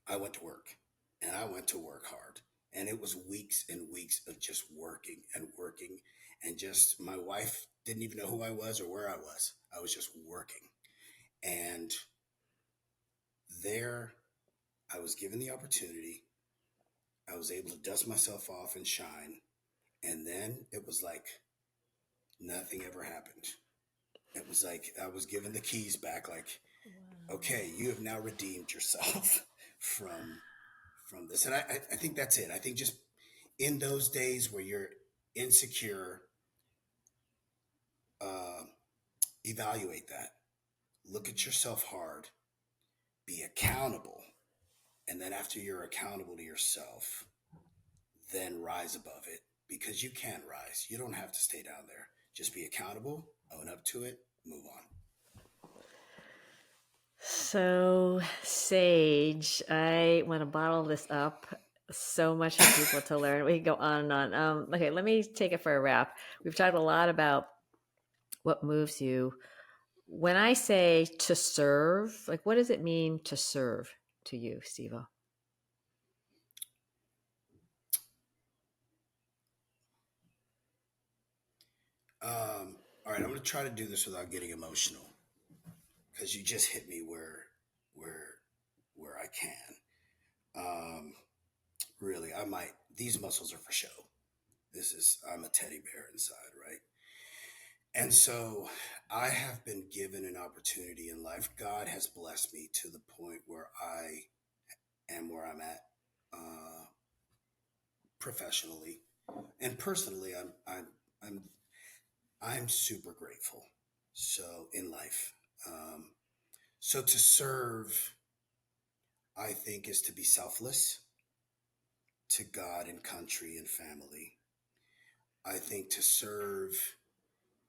I went to work, and I went to work hard. And it was weeks and weeks of just working and working. And just my wife didn't even know who I was or where I was. I was just working. And there, I was given the opportunity. I was able to dust myself off and shine. And then it was like nothing ever happened. It was like I was given the keys back, like, okay, you have now redeemed yourself from this. And I think that's it. I think just in those days where you're insecure, uh, evaluate that. Look at yourself hard. Be accountable. And then after you're accountable to yourself, then rise above it, because you can rise. You don't have to stay down there. Just be accountable, own up to it, move on. So sage, I want to bottle this up. So much for people to learn. We can go on and on. Okay, let me take it for a wrap. We've talked a lot about what moves you. When I say to serve, like, what does it mean to serve to you, Stevo? All right, I'm going to try to do this without getting emotional, because you just hit me where where I can. Really, I might. These muscles are for show. I'm a teddy bear inside, right? And so I have been given an opportunity in life. God has blessed me to the point where I am where I'm at, uh, professionally and personally. I'm I'm super grateful. So in life, um, so to serve, I think, is to be selfless to God and country and family. I think to serve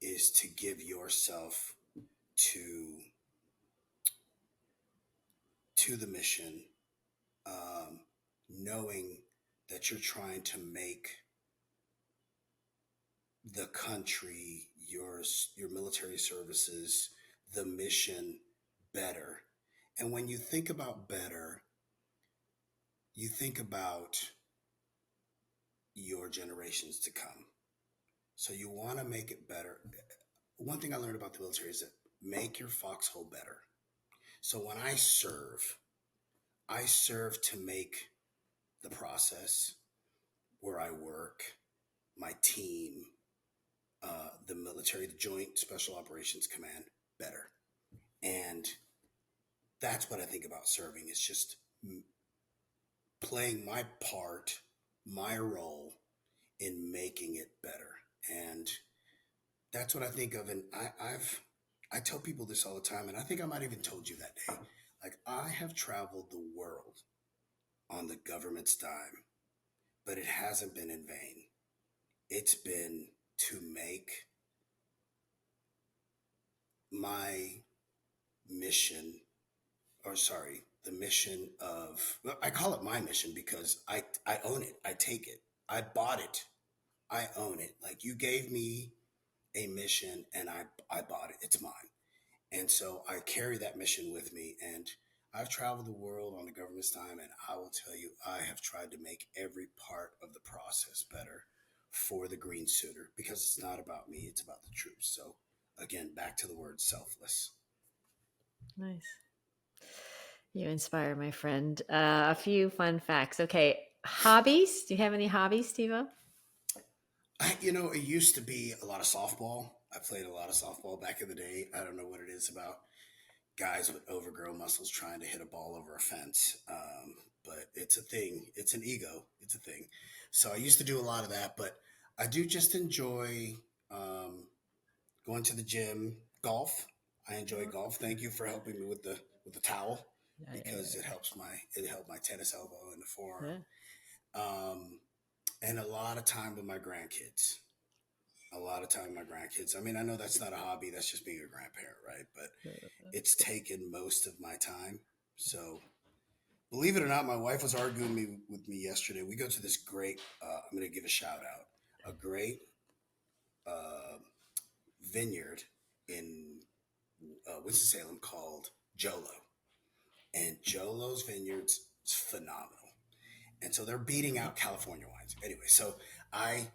is to give yourself to the mission, um, knowing that you're trying to make the country, your military services, the mission better. And when you think about better, you think about your generations to come. So you want to make it better. One thing I learned about the military is that make your foxhole better. So when I serve to make the process where I work, my team, the military, the Joint Special Operations Command better. And that's what I think about serving. It's just playing my part, my role in making it better. And that's what I think of. And I tell people this all the time, and I think I might even told you that day. Like, I have traveled the world on the government's dime, but it hasn't been in vain. It's been to make my mission, or sorry, the mission of, well, I call it my mission because I own it. I take it. I bought it. I own it. Like, you gave me a mission and I bought it. It's mine. And so I carry that mission with me. And I've traveled the world on the government's dime, and I will tell you, I have tried to make every part of the process better for the green suitor, because it's not about me, it's about the troops. So again, back to the word selfless. Nice. You inspire, my friend. A few fun facts. Okay. Hobbies. Do you have any hobbies, Stevo? It used to be a lot of softball. I played a lot of softball back in the day. I don't know what it is about guys with overgrown muscles trying to hit a ball over a fence. But it's a thing. It's an ego. It's a thing. So I used to do a lot of that, but I do just enjoy, um, going to the gym, golf. I enjoy golf. Thank you for helping me with the towel, because it helped my tennis elbow and the Yeah. forearm. Um, and a lot of time with my grandkids. A lot of time with my grandkids. I mean, I know that's not a hobby. That's just being a grandparent, right? But it's taken most of my time. So believe it or not, my wife was arguing with me yesterday. We go to this great. I'm going to give a shout out. A great uh, vineyard in Winston-Salem called Jolo, and Jolo's Vineyards is phenomenal. And so they're beating out California wines. Anyway, so I,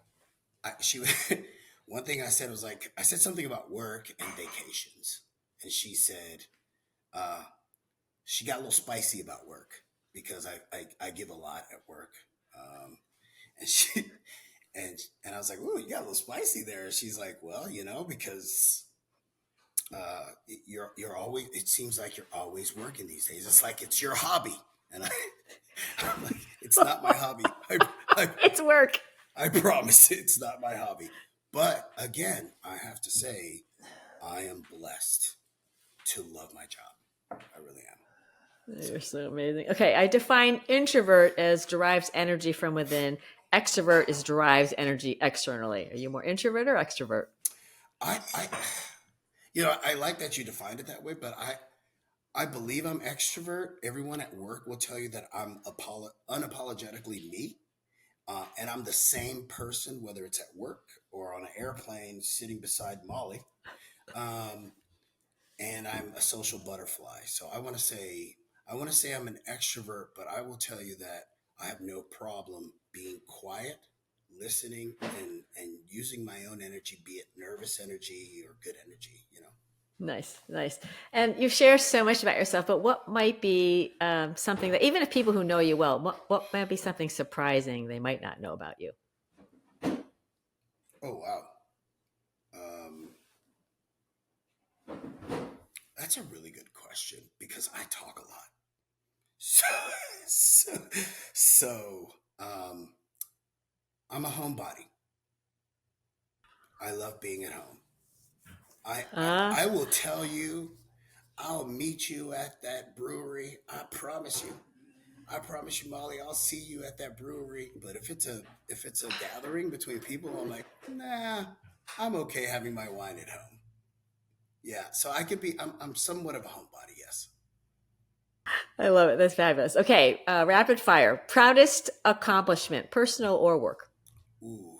she, one thing I said was, like, I said something about work and vacations, and she said, uh, she got a little spicy about work because I give a lot at work. And she, and I was like, "Ooh, you got a little spicy there." And she's like, "Well, because you're always, it seems like you're always working these days. It's like it's your hobby." And I'm like, "It's not my hobby. It's work. I promise it's not my hobby." But again, I have to say, I am blessed to love my job. I really am. So You're so amazing. Okay, I define introvert as derives energy from within. Extrovert is derives energy externally. Are you more introvert or extrovert? I I like that you defined it that way, but I believe I'm extrovert. Everyone at work will tell you that I'm unapologetically me. And I'm the same person, whether it's at work or on an airplane sitting beside Molly. Um, and I'm a social butterfly. So I want to say I'm an extrovert, but I will tell you that I have no problem being quiet, listening, and using my own energy, be it nervous energy or good energy. Nice, nice. And you've shared so much about yourself, but what might be something that, even if people who know you well, what might be something surprising they might not know about you? Oh, wow. Um, that's a really good question because I talk a lot. So, so, so um, I'm a homebody. I love being at home. I, I Uh, I will tell you, I'll meet you at that brewery. I promise you. I promise you, Molly, I'll see you at that brewery. But if it's a gathering between people, I'm like, nah, I'm okay having my wine at home. Yeah, so I could be. I'm somewhat of a homebody. Yes. I love it. That's fabulous. Okay, rapid fire. Proudest accomplishment, personal or work? Ooh,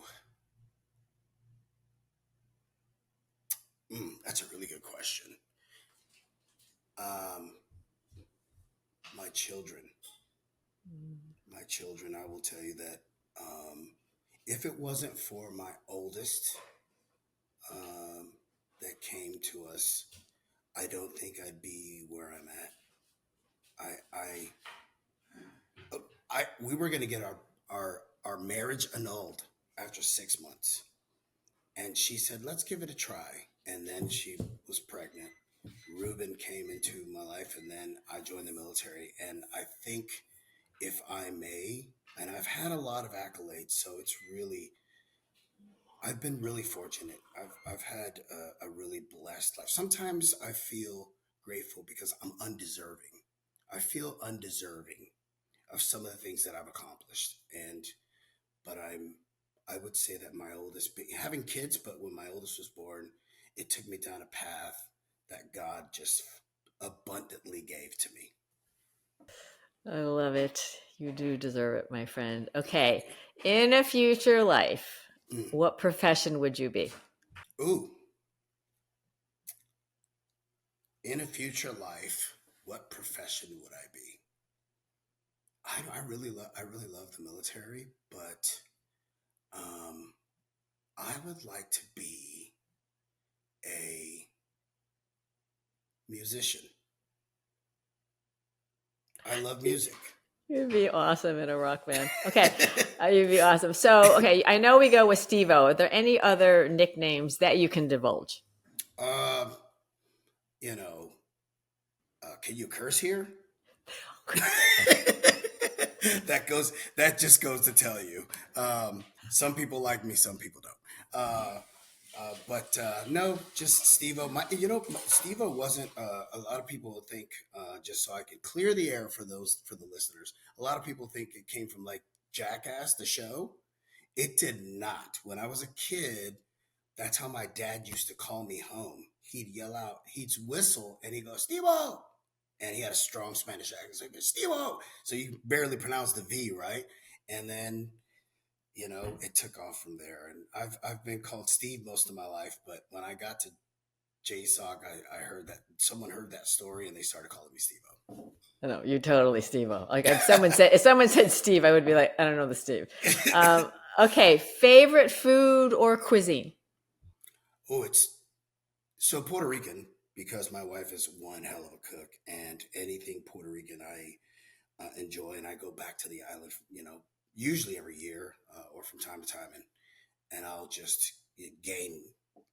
that's a really good question. Um, my children, my children. I will tell you that if it wasn't for my oldest um, that came to us, I don't think I'd be where I'm at. We were going to get our marriage annulled after 6 months, and she said, "Let's give it a try." And then she was pregnant. Ruben came into my life, and then I joined the military. And I think, if I may, and I've had a lot of accolades, so it's really I've been really fortunate. I've had a really blessed life. Sometimes I feel grateful because I'm undeserving. I feel undeserving of some of the things that I've accomplished. And but I would say that my oldest having kids, but when my oldest was born, it took me down a path that God just abundantly gave to me. I love it. You do deserve it, my friend. Okay, Thank you. in a future life, Mm. what profession would you be? Ooh, in a future life, what profession would I be? I really love the military, but um, I would like to be a musician. I love music. You'd be awesome in a rock band. Okay, you'd be awesome. So, okay, I know we go with Stevo. Are there any other nicknames that you can divulge? um, you know, can you curse here? That just goes to tell you. Some people like me, some people don't. But no, just Stevo. Stevo wasn't. A lot of people think. Just so I can clear the air for the listeners. A lot of people think it came from like Jackass, the show. It did not. When I was a kid, that's how my dad used to call me home. He'd yell out, he'd whistle, and he'd go, Stevo! And he had a strong Spanish accent. So he'd go, Stevo! So you barely pronounce the V, right? And then, it took off from there. And I've been called Steve most of my life, but when I got to JSOC, I heard that someone heard that story and they started calling me Stevo. No, you're totally Stevo. Like if someone said Steve, I would be like, I don't know the Steve. Okay, favorite food or cuisine? Oh, it's so Puerto Rican because my wife is one hell of a cook, and anything Puerto Rican I enjoy, and I go back to the island, usually every year or from time to time, and I'll just gain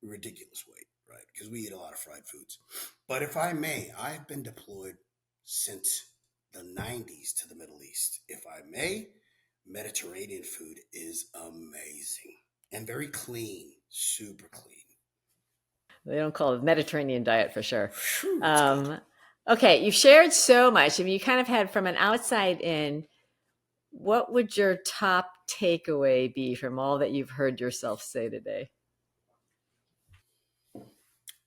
ridiculous weight, right? Because we eat a lot of fried foods. But if I may, I've been deployed since the '90s to the Middle East. If I may, Mediterranean food is amazing and very clean, super clean. They don't call it Mediterranean diet for sure. Whew, it's good. Um, okay, you've shared so much. I mean, you kind of had from an outside in. What would your top takeaway be from all that you've heard yourself say today?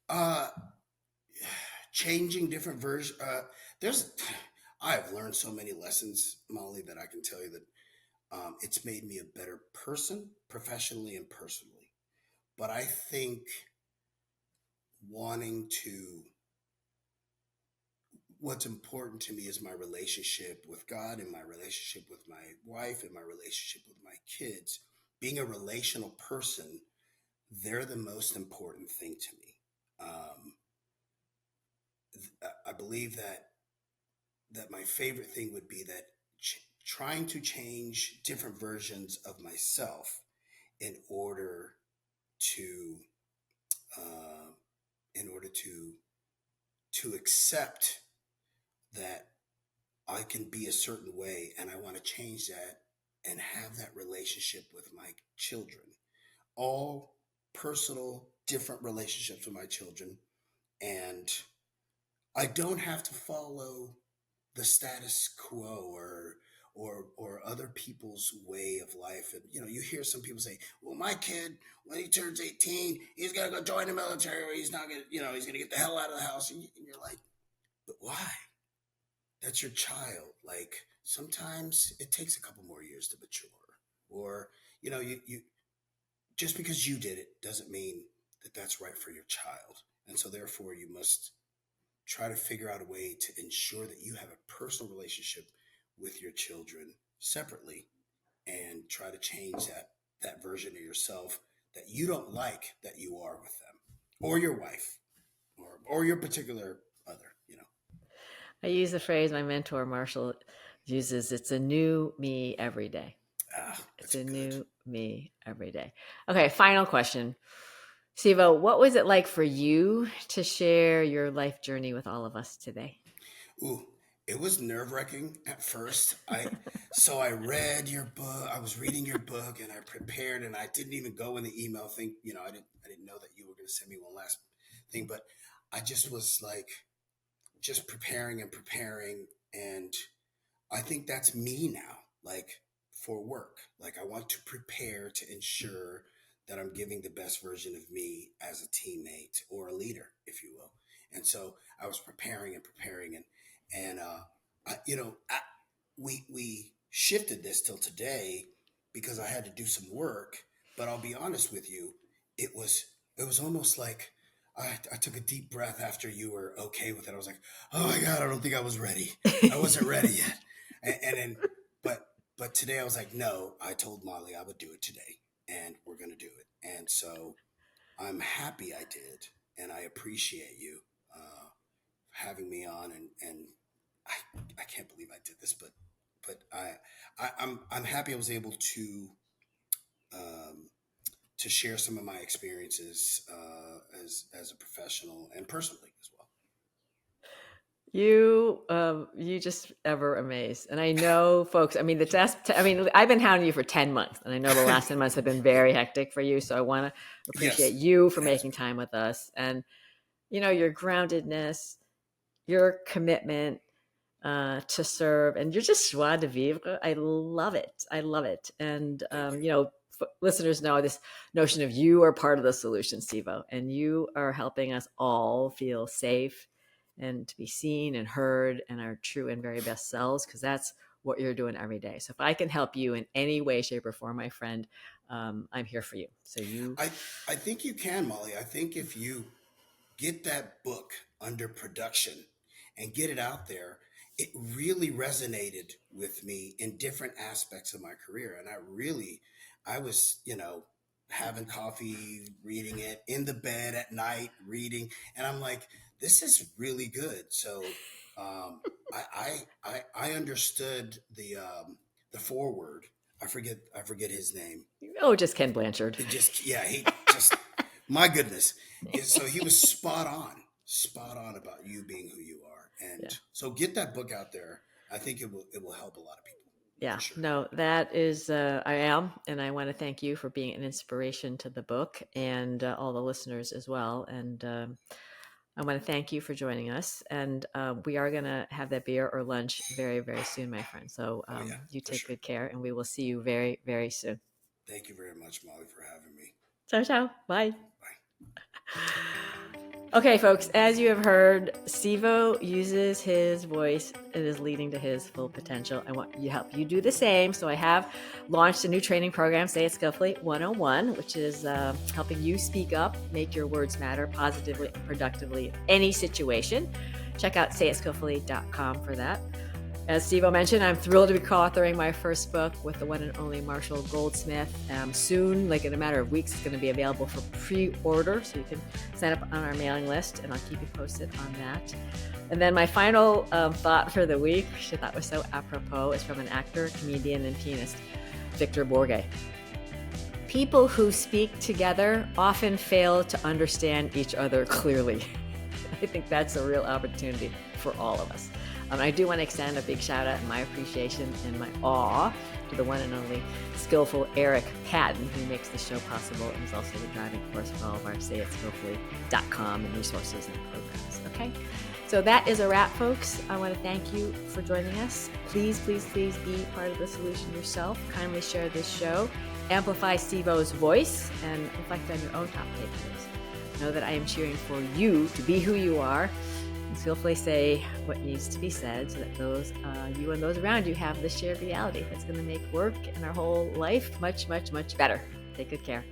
Uh, Changing different versions. There's, I've learned so many lessons, Molly, that I can tell you that it's made me a better person, professionally and personally. But I think wanting to, what's important to me is my relationship with God and my relationship with my wife and my relationship with my kids. Being a relational person, they're the most important thing to me. Um, I believe that my favorite thing would be that trying to change different versions of myself in order to in order to accept that I can be a certain way, and I want to change that and have that relationship with my children. All personal, different relationships with my children. And I don't have to follow the status quo or other people's way of life. And you hear some people say, "Well, my kid, when he turns 18, he's gonna go join the military, or he's not gonna, he's gonna get the hell out of the house." And you're like, "But why? That's your child." Like, sometimes it takes a couple more years to mature, or you just because you did it doesn't mean that that's right for your child. And so therefore you must try to figure out a way to ensure that you have a personal relationship with your children separately, and try to change that version of yourself that you don't like that you are with them, or your wife, or your particular other. I use the phrase my mentor, Marshall, uses, it's a new me every day. It's a new me every day. Okay, final question. Stevo, what was it like for you to share your life journey with all of us today? Ooh, it was nerve-wracking at first. So I read your book. I was reading your book, and I prepared, and I didn't even go in the email thing. I didn't know that you were going to send me one last thing, but I just was like, just preparing, and I think that's me now. Like, for work, like, I want to prepare to ensure that I'm giving the best version of me as a teammate or a leader, if you will. And so I was preparing, and we shifted this till today because I had to do some work. But I'll be honest with you, it was almost like I took a deep breath after you were okay with it. I was like, "Oh my God, I don't think I was ready. I wasn't ready yet." And then, but today I was like, "No," I told Molly I would do it today, and we're going to do it. And so I'm happy I did, and I appreciate you having me on. And I can't believe I did this, but I'm happy I was able to share some of my experiences as a professional and personally as well. You just ever amaze. And I know, folks, I mean, I've been hounding you for 10 months, and I know the last 10 months have been very hectic for you. So I want to appreciate you for making time with us, and, your groundedness, your commitment to serve, and you're just joie de vivre. I love it. And, listeners know this notion of you are part of the solution, Stevo, and you are helping us all feel safe and to be seen and heard and our true and very best selves, because that's what you're doing every day. So if I can help you in any way, shape, or form, my friend, I'm here for you. So I think you can, Molly. I think if you get that book under production and get it out there, it really resonated with me in different aspects of my career. And I was, having coffee, reading it in the bed at night, reading, and I'm like, this is really good. So I understood the foreword. I forget his name. Oh, just Ken Blanchard. He just my goodness. So he was spot on about you being who you are. And so get that book out there. I think it will help a lot of people. Yeah, sure. No, that is, I am. And I want to thank you for being an inspiration to the book, and all the listeners as well. And I want to thank you for joining us. And we are going to have that beer or lunch very, very soon, my friend. So you take good care, and we will see you very, very soon. Thank you very much, Molly, for having me. Ciao. Bye. Okay, folks, as you have heard, Stevo uses his voice. It is leading to his full potential. I want to help you do the same. So I have launched a new training program, Say It Skillfully 101, which is helping you speak up, make your words matter positively and productively in any situation. Check out sayitskillfully.com for that. As Stevo mentioned, I'm thrilled to be co-authoring my first book with the one and only Marshall Goldsmith. Soon, like in a matter of weeks, it's going to be available for pre-order, so you can sign up on our mailing list, and I'll keep you posted on that. And then my final thought for the week, which I thought was so apropos, is from an actor, comedian, and pianist, Victor Borge. people who speak together often fail to understand each other clearly. I think that's a real opportunity for all of us. I do want to extend a big shout out and my appreciation and my awe to the one and only skillful Eric Patton, who makes the show possible and is also the driving force for all of our sayitskillfully.com and resources and programs. Okay, so that is a wrap, folks. I want to thank you for joining us. Please, please, please be part of the solution yourself. Kindly share this show, amplify Stevo's voice, and reflect on your own top takeaways. Know that I am cheering for you to be who you are, and skillfully say what needs to be said so that those you and those around you have the shared reality that's going to make work and our whole life much, much, much better. Take good care.